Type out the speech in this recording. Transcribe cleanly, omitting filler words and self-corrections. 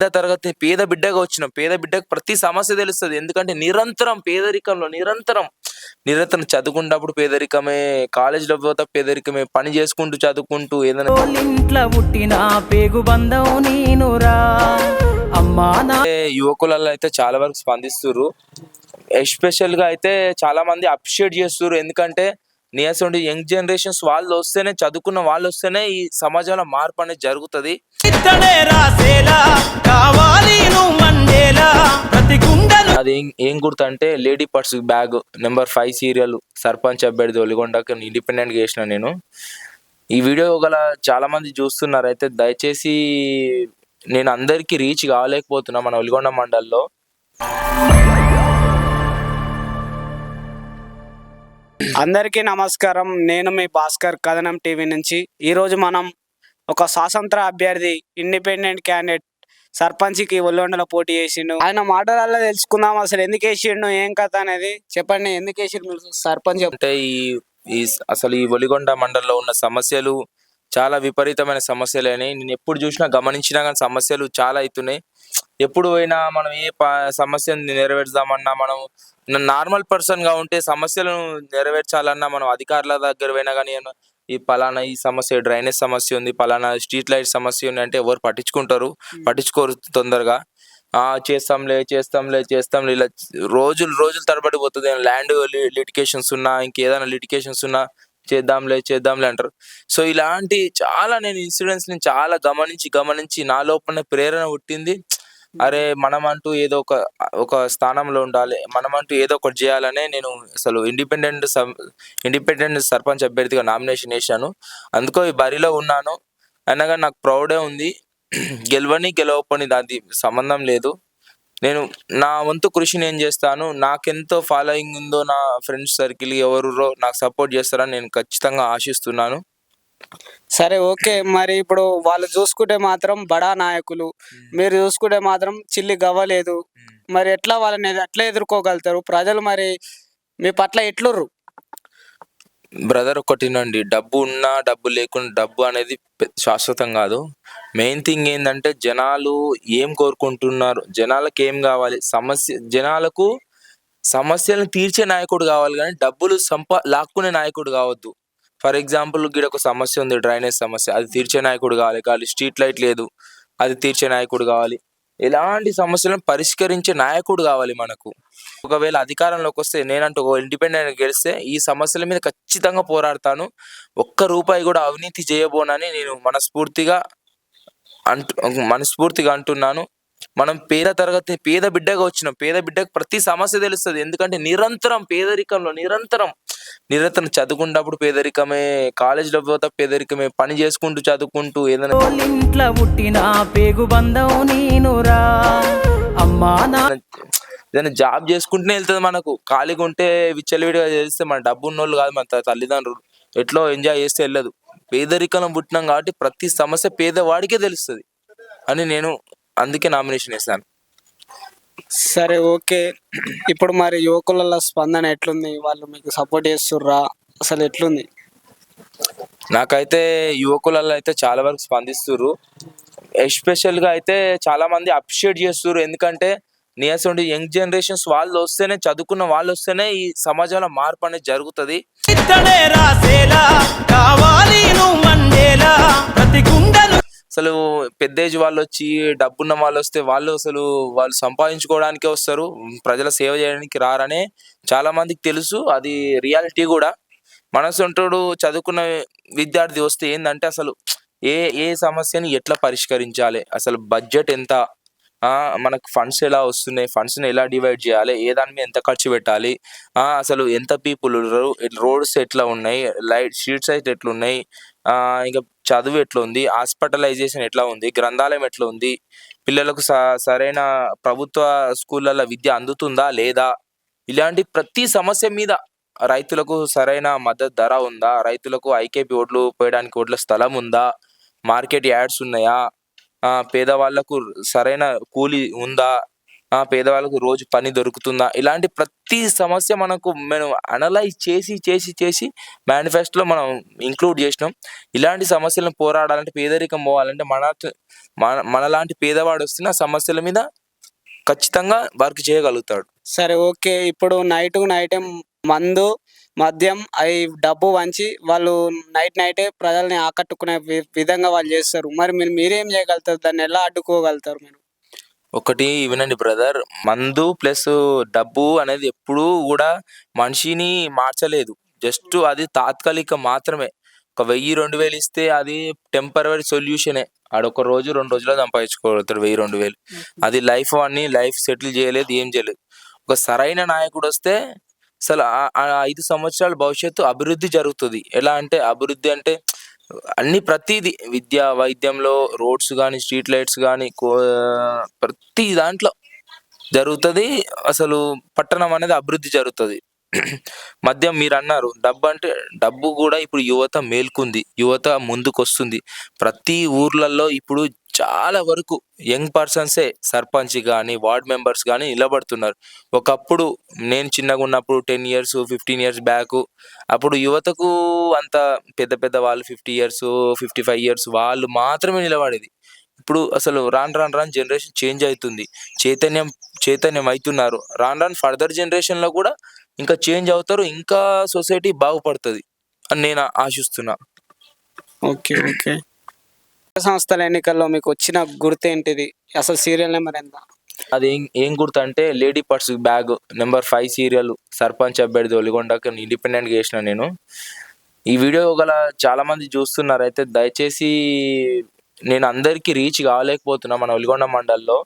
తరగతి పేద బిడ్డగా వచ్చినాం. పేద బిడ్డకు ప్రతి సమస్య తెలుస్తది. ఎందుకంటే నిరంతరం పేదరికంలో నిరంతరం చదువుకున్నప్పుడు పేదరికమే, కాలేజ్‌లో పోతే పేదరికమే, పని చేసుకుంటూ చదువుకుంటూ ఏదైనా ఇంట్ల పుట్టిన పేగు బంధం నేనురా అమ్మా నా యువకులలో అయితే చాలా వరకు స్పందిస్తుర్రు. ఎస్పెషల్‌గా అయితే చాలా మంది అప్రిషియేట్ చేస్తుర్రు. ఎందుకంటే నీ అసోంటి యంగ్ జనరేషన్స్ వాళ్ళొస్తేనే, చదువుకున్న వాళ్ళొస్తేనే ఈ సమాజంలో మార్పు అనేది జరుగుతది. ఇత్తడే రాసేలా కావాలి నువ్వు మండేలా ప్రతి గుండెలు అది ఏం గుర్తంటే lady purse bag number 5 serial sarpanch అభ్యర్థి ఒలిగొండకి ఇండిపెండెంట్‌గా చేసిన నేను. ఈ వీడియో గల చాలా మంది చూస్తున్నారు. అయితే దయచేసి నేను అందరికీ రీచ్ కాలేకపోతున్నా మన ఒలిగొండ మండల్లో. అందరికీ నమస్కారం. నేను మీ భాస్కర్ కథనం టీవీ నుంచి. ఈరోజు మనం ఒక స్వాతంత్ర అభ్యర్థి ఇండిపెండెంట్ క్యాండిడేట్ సర్పంచ్కి ఒళ్ళొండలో పోటీ చేసిండు. ఆయన మాటలలో తెలుసుకుందాం అసలు ఎందుకు వేసిండు, ఏం కథ అనేది. చెప్పండి, ఎందుకు వేసిండు మీరు సర్పంచ్? అంటే ఈ అసలు ఈ ఒలిగొండ మండలంలో ఉన్న సమస్యలు చాలా విపరీతమైన సమస్యలని నేను ఎప్పుడు చూసినా గమనించినా కానీ సమస్యలు చాలా అవుతున్నాయి. ఎప్పుడు పోయినా మనం ఏ సమస్యను నెరవేర్చామన్నా, మనం నార్మల్ పర్సన్గా ఉంటే సమస్యలను నెరవేర్చాలన్నా మనం అధికారుల దగ్గర పోయినా కానీ ఈ పలానా ఈ సమస్య డ్రైనేజ్ సమస్య ఉంది, పలానా స్ట్రీట్ లైట్ సమస్య ఉంది అంటే ఎవరు పట్టించుకోరు తొందరగా. చేస్తాంలే ఇలా రోజులు తరబడి పోతుంది. ల్యాండ్ లిటికేషన్స్ ఉన్నా, ఇంకేదైనా లిటికేషన్స్ ఉన్నా చేద్దాంలే అంటారు. సో ఇలాంటి చాలా నేను ఇన్సిడెంట్స్ ని చాలా గమనించి నా లోపల ప్రేరణ పుట్టింది. అరే మనమంటూ ఏదో ఒక స్థానంలో ఉండాలి, మనమంటూ ఏదో ఒకటి చేయాలనే నేను అసలు ఇండిపెండెంట్ సర్పంచ్ అభ్యర్థిగా నామినేషన్ వేశాను. అందుకో ఈ బరిలో ఉన్నాను. అయినా కానీ నాకు ప్రౌడే ఉంది. గెలవకపోని అది సంబంధం లేదు. నేను నా వంతు కృషి నేను చేస్తాను. నాకెంతో ఫాలోయింగ్ ఉందో నా ఫ్రెండ్స్ సర్కిల్ ఎవరురో నాకు సపోర్ట్ చేస్తారని నేను ఖచ్చితంగా ఆశిస్తున్నాను. సరే, ఓకే. మరి ఇప్పుడు వాళ్ళు చూసుకుంటే మాత్రం బడా నాయకులు, మీరు చూసుకుంటే మాత్రం చిల్లి గవ్వలేదు. మరి ఎట్లా వాళ్ళని ఎట్లా ఎదుర్కోగలుగుతారు ప్రజలు? మరి మీ పట్ల ఎట్లుర్రు? బ్రదర్ ఒకటినండి, డబ్బు ఉన్నా డబ్బు లేకుండా డబ్బు అనేది శాశ్వతం కాదు. మెయిన్ థింగ్ ఏంటంటే జనాలు ఏం కోరుకుంటున్నారు, జనాలకు ఏం కావాలి, జనాలకు సమస్యలను తీర్చే నాయకుడు కావాలి కానీ డబ్బులు లాక్కునే నాయకుడు కావద్దు. ఫర్ ఎగ్జాంపుల్ ఒక సమస్య ఉంది, డ్రైనేజ్ సమస్య, అది తీర్చే నాయకుడు కావాలి. స్ట్రీట్ లైట్ లేదు, అది తీర్చే నాయకుడు కావాలి. ఎలాంటి సమస్యలను పరిష్కరించే నాయకుడు కావాలి మనకు. ఒకవేళ అధికారంలోకి వస్తే, నేనంటూ ఇండిపెండెంట్ గెలిస్తే ఈ సమస్యల మీద ఖచ్చితంగా పోరాడతాను. ఒక్క రూపాయి కూడా అవినీతి చేయబోనని నేను మనస్ఫూర్తిగా అంటున్నాను. మనం పేద బిడ్డగా వచ్చినాం. పేద బిడ్డకు ప్రతి సమస్య తెలుస్తది. ఎందుకంటే నిరంతరం పేదరికంలో నిరంతరం చదువుకున్నప్పుడు పేదరికమే, కాలేజ్‌లో పోతే పేదరికమే, పని చేసుకుంటూ చదువుకుంటూ ఏదైనా ఇంట్ల పుట్టిన పేగు బంధం నేనురా అమ్మా నా ఏదైనా జాబ్ చేసుకుంటూనే వెళ్తుంది మనకు. ఖాళీగా ఉంటే విచ్చలవిడిగా చేస్తే మన డబ్బు ఉన్నోళ్ళు కాదు మన తల్లిదండ్రులు, ఎట్లో ఎంజాయ్ చేస్తే వెళ్ళదు. పేదరికంలో పుట్టినాం కాబట్టి ప్రతి సమస్య పేదవాడికే తెలుస్తుంది అని నేను అందుకే నామినేషన్ వేసాను. సరే, ఓకే. ఇప్పుడు మరి యువకుల స్పందన ఎట్లుంది? వాళ్ళు మీకు సపోర్ట్ చేస్తుర్రా? అసలు ఎట్లుంది? నాకైతే యువకులలో అయితే చాలా వరకు స్పందిస్తుర్రు. ఎస్పెషల్గా అయితే చాలా మంది అప్రిషియేట్ చేస్తుర్రు. ఎందుకంటే నీ అసోంటి యంగ్ జనరేషన్స్ చదువుకున్న వాళ్ళు వస్తేనే ఈ సమాజంలో మార్పు అనేది జరుగుతుంది. ఇత్తడే రాసేలా కావాలి నువ్వు మండేలా ప్రతి గుండెలు అసలు పెద్ద ఏజ్ వాళ్ళు వచ్చి, డబ్బున్న వాళ్ళు వస్తే వాళ్ళు సంపాదించుకోవడానికే వస్తారు, ప్రజల సేవ చేయడానికి రారనే చాలా మందికి తెలుసు. అది రియాలిటీ కూడా. మనసొంటోడు చదువుకున్న విద్యార్థి వస్తే ఏందంటే అసలు ఏ సమస్యని ఎట్లా పరిష్కరించాలి, అసలు బడ్జెట్ ఎంత, మనకు ఫండ్స్ ఎలా వస్తున్నాయి, ఫండ్స్ని ఎలా డివైడ్ చేయాలి, ఏ దాని మీద ఎంత ఖర్చు పెట్టాలి, అసలు ఎంత పీపుల్, రోడ్స్ ఎట్లా ఉన్నాయి, స్ట్రీట్స్ అయితే ఎట్లున్నాయి, ఇంకా చదువు ఎట్లా ఉంది, హాస్పిటలైజేషన్ ఎట్లా ఉంది, గ్రంథాలయం ఎట్లా ఉంది, పిల్లలకు సరైన ప్రభుత్వ స్కూళ్ళల్లో విద్య అందుతుందా లేదా, ఇలాంటి ప్రతి సమస్య మీద, రైతులకు సరైన మద్దతు ధర ఉందా, రైతులకు ఐకేపీ ఓట్లు పోయడానికి ఓట్ల స్థలం ఉందా, మార్కెట్ యార్డ్స్ ఉన్నాయా, పేదవాళ్లకు సరైన కూలి ఉందా, పేదవాళ్ళకు రోజు పని దొరుకుతుందా? ఇలాంటి ప్రతి సమస్య మనం అనలైజ్ చేసి మేనిఫెస్టోలో మనం ఇంక్లూడ్ చేసినాం. ఇలాంటి సమస్యలను పోరాడాలంటే, పేదరికం పోవాలంటే మనలాంటి పేదవాడు వస్తేనే ఆ సమస్యల మీద ఖచ్చితంగా వర్క్ చేయగలుగుతాడు. సరే, ఓకే. ఇప్పుడు నైటే మందు, మద్యం అవి డబ్బు వంచి వాళ్ళు నైటే ప్రజల్ని ఆకట్టుకునే విధంగా వాళ్ళు చేస్తారు. మరి మీరేం చేయగలుగుతారు? దాన్ని ఎలా అడ్డుకోగలుగుతారు మీరు? ఒకటి వినండి బ్రదర్, మందు ప్లస్ డబ్బు అనేది ఎప్పుడూ కూడా మనిషిని మార్చలేదు. జస్ట్ అది తాత్కాలికం మాత్రమే. ఒక 1000, 2000 ఇస్తే అది టెంపరరీ సొల్యూషనే. ఆడొక రోజు 2 రోజుల్లో సంపాదించుకోగలుగుతాడు 1000, 2000. అది లైఫ్ సెటిల్ చేయలేదు, ఏం చేయలేదు. ఒక సరైన నాయకుడు వస్తే అసలు ఆ 5 సంవత్సరాల భవిష్యత్తు అభివృద్ధి జరుగుతుంది. ఎలా అంటే, అభివృద్ధి అంటే అన్ని ప్రతిదీ విద్య, వైద్యంలో, రోడ్స్ కానీ, స్ట్రీట్ లైట్స్ కానీ, ప్రతి దాంట్లో జరుగుతుంది. అసలు పట్టణం అనేది అభివృద్ధి జరుగుతుంది. మద్యం మీరన్నారు, డబ్బు కూడా ఇప్పుడు యువత మేల్కుంది, యువత ముందుకొస్తుంది. ప్రతి ఊర్లలో ఇప్పుడు చాలా వరకు యంగ్ పర్సన్సే సర్పంచ్ కానీ, వార్డ్ మెంబర్స్ కానీ నిలబడుతున్నారు. ఒకప్పుడు నేను చిన్నగా ఉన్నప్పుడు 10 ఇయర్స్, 15 ఇయర్స్ బ్యాక్, అప్పుడు యువతకు అంత పెద్ద వాళ్ళు 50 ఇయర్స్, 55 ఇయర్స్ వాళ్ళు మాత్రమే నిలబడేది. ఇప్పుడు అసలు రాను జనరేషన్ చేంజ్ అవుతుంది. చైతన్యం అవుతున్నారు. రాను ఫర్దర్ జనరేషన్‌లో కూడా ఇంకా చేంజ్ అవుతారు. ఇంకా సొసైటీ బాగుపడుతది అని నేను ఆశిస్తున్నా. ఓకే. సంస్థల ఎన్నికల్లో మీకు వచ్చిన గుర్తేంటిది? అసలు సీరియల్ నెంబర్ ఎంత? అది ఏం గుర్తంటే, lady purse bag number 5 serial sarpanch అభ్యర్థి ఒలిగొండకి ఇండిపెండెంట్‌గా చేసిన నేను. ఈ వీడియో చాలా మంది చూస్తున్నారు. అయితే దయచేసి, నేను అందరికీ రీచ్ కాలేకపోతున్నా మన ఒలిగొండ మండలంలో.